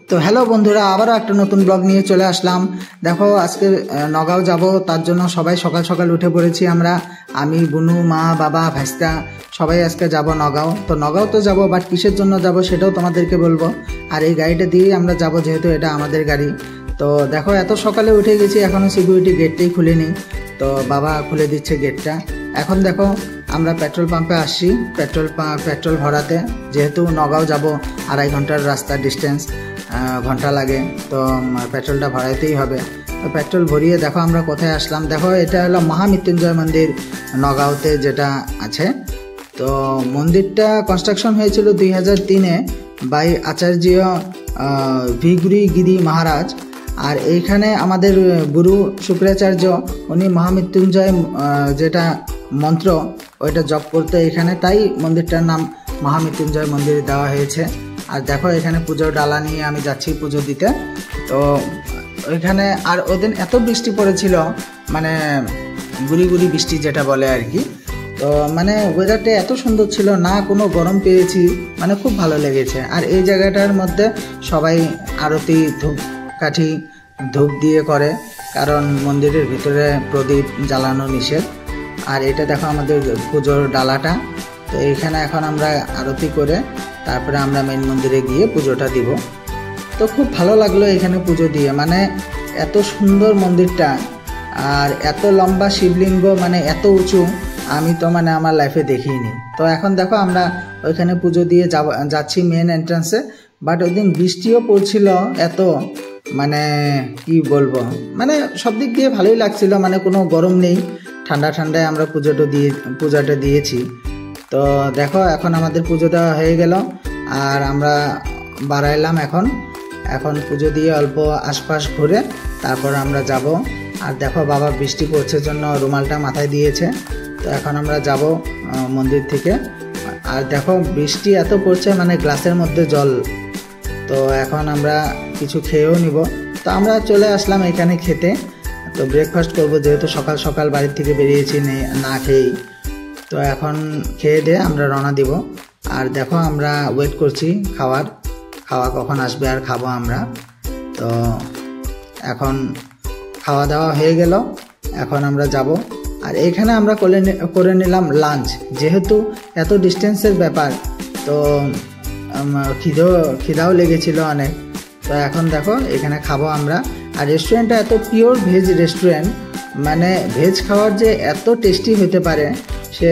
তো হ্যালো বন্ধুরা, আবারও একটা নতুন ব্লগ নিয়ে চলে আসলাম। দেখো আজকে নগাঁও যাব, তার জন্য সবাই সকাল সকাল উঠে পড়েছি আমরা। আমি, বুনু, মা, বাবা, ভাইস্তা সবাই আজকে যাব নগাঁও। তো নগাঁও তো যাব, বাট কিসের জন্য যাব সেটাও তোমাদেরকে বলবো। আর এই গাড়িটা দিয়েই আমরা যাব, যেহেতু এটা আমাদের গাড়ি। তো দেখো এত সকালে উঠে গেছি, এখনও সিকিউরিটি গেটটাই খুলেনি। তো বাবা খুলে দিচ্ছে গেটটা। এখন দেখো আমরা পেট্রোল পাম্পে আসছি পেট্রোল ভরাতে, যেহেতু নগাঁও যাব 2.5 ঘন্টার রাস্তা ডিস্টেন্স, ঘন্টা লাগে। তো পেট্রোলটা ভরাইতেই হবে। তো পেট্রোল ভরিয়ে দেখো আমরা কোথায় আসলাম। দেখো এটা হলো মহামৃত্যুঞ্জয় মন্দির নগাঁওতে যেটা আছে। তো মন্দিরটা কনস্ট্রাকশন হয়েছিল 2003-এ বাই আচার্য ভিগুরি গিরি মহারাজ। আর এইখানে আমাদের গুরু শুক্রাচার্য, উনি মহামৃত্যুঞ্জয় যেটা মন্ত্র ওইটা জপ করতে এখানে, তাই মন্দিরটার নাম মহামৃত্যুঞ্জয় মন্দির দেওয়া হয়েছে। আর দেখো এখানে পুজোর ডালা নিয়ে আমি যাচ্ছি পুজো দিতে। তো ওইখানে আর ওদিন এত বৃষ্টি পড়েছিল, মানে গুড়ি গুড়ি বৃষ্টি যেটা বলে আর কি। তো মানে ওয়েদারটা এত সুন্দর ছিল না, কোনো গরম পেয়েছি, মানে খুব ভালো লেগেছে। আর এই জায়গাটার মধ্যে সবাই আরতি ধূপকাঠি ধূপ দিয়ে করে, কারণ মন্দিরের ভিতরে প্রদীপ জ্বালানো নিষেধ। আর এটা দেখো আমাদের পুজোর ডালাটা। তো এইখানে এখন আমরা আরতি করে তারপরে আমরা মেন মন্দিরে গিয়ে পুজোটা দিব। তো খুব ভালো লাগলো এখানে পুজো দিয়ে, মানে এত সুন্দর মন্দিরটা, আর এত লম্বা শিবলিঙ্গ, মানে এত উঁচু আমি তো মানে আমার লাইফে দেখিনি। তো এখন দেখো আমরা ওইখানে পুজো দিয়ে যাচ্ছি মেন এন্ট্রান্সে। বাট ওই দিন বৃষ্টিও পড়ছিল এত, মানে কি বলবো, মানে সব দিক দিয়ে ভালোই লাগছিল, মানে কোনো গরম নেই, ঠান্ডা ঠান্ডায় আমরা পূজাটা দিয়েছি। তো দেখো এখন আমাদের পুজো দেওয়া হয়ে গেল, আর আমরা বাড়াইলাম এখন পুজো দিয়ে অল্প আশপাশ ঘুরে তারপর আমরা যাব। আর দেখো বাবা বৃষ্টি পড়ছে জন্য রুমালটা মাথায় দিয়েছে। তো এখন আমরা যাব মন্দির থেকে। আর দেখো বৃষ্টি এত পড়ছে, মানে গ্লাসের মধ্যে জল। তো এখন আমরা কিছু খেয়েও নিব। তো আমরা চলে আসলাম এখানে খেতে। তো ব্রেকফাস্ট করব, যেহেতু সকাল সকাল বাড়ির থেকে বেরিয়েছি না খেয়েই। তো এখন খেয়ে দিয়ে আমরা রওনা দিব। আর দেখো আমরা ওয়েট করছি খাওয়া কখন আসবে আর খাবো আমরা। তো এখন খাওয়া দাওয়া হয়ে গেল, এখন আমরা যাব। আর এইখানে আমরা করে নিলাম লাঞ্চ, যেহেতু এত ডিস্টেন্সের ব্যাপার। তো খিদাও লেগেছিল অনেক। তো এখন দেখো এখানে খাবো আমরা। আর রেস্টুরেন্টটা এত পিওর ভেজ রেস্টুরেন্ট, মানে ভেজ খাওয়ার যে এত টেস্টি হতে পারে সে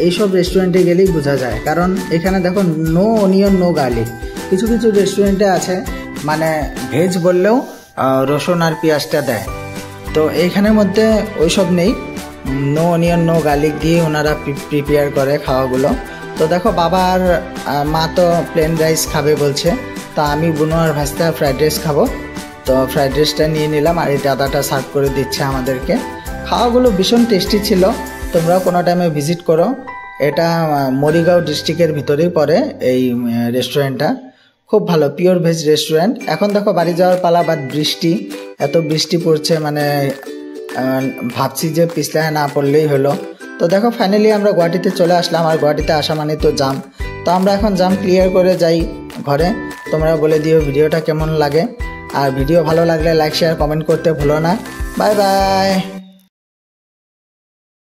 এইসব রেস্টুরেন্টে গেলেই বোঝা যায়। কারণ এখানে দেখো নো অনিয়ন নো গার্লিক। কিছু কিছু রেস্টুরেন্টে আছে মানে ভেজ বললেও রসুন আর পেঁয়াজটা দেয়, তো এইখানের মধ্যে ওইসব নেই, নো অনিয়ন নো গার্লিক দিয়ে ওনারা প্রিপেয়ার করে খাওয়াগুলো। তো দেখো বাবা আর মা তো প্লেন রাইস খাবে বলছে, তা আমি বুনো আর ভাস্তা ফ্রাইড রাইস খাবো। তো ফ্রাইড রাইসটা নিয়ে নিলাম, আর এই দাদাটা সার্ভ করে দিচ্ছে আমাদেরকে। খাওয়াগুলো ভীষণ টেস্টি ছিল, তোমরাও কোনো টাইমে ভিজিট করো। এটা মরিগাঁও ডিস্ট্রিক্টের ভিতরেই পড়ে এই রেস্টুরেন্টটা, খুব ভালো পিওর ভেজ রেস্টুরেন্ট। এখন দেখো বাড়ি যাওয়ার পালা, বাট এত বৃষ্টি পড়ছে, মানে ভাবছি যে পিছলায় না পড়লেই হলো। তো দেখো ফাইনালি আমরা গুয়াহাটিতে চলে আসলাম, আর গুয়াহাটিতে আসা মানে তো জাম। তো আমরা এখন জাম ক্লিয়ার করে যাই ঘরে। তোমরা বলে দিও ভিডিওটা কেমন লাগে, আর ভিডিও ভালো লাগলে লাইক শেয়ার কমেন্ট করতে ভুলো না। Bye bye.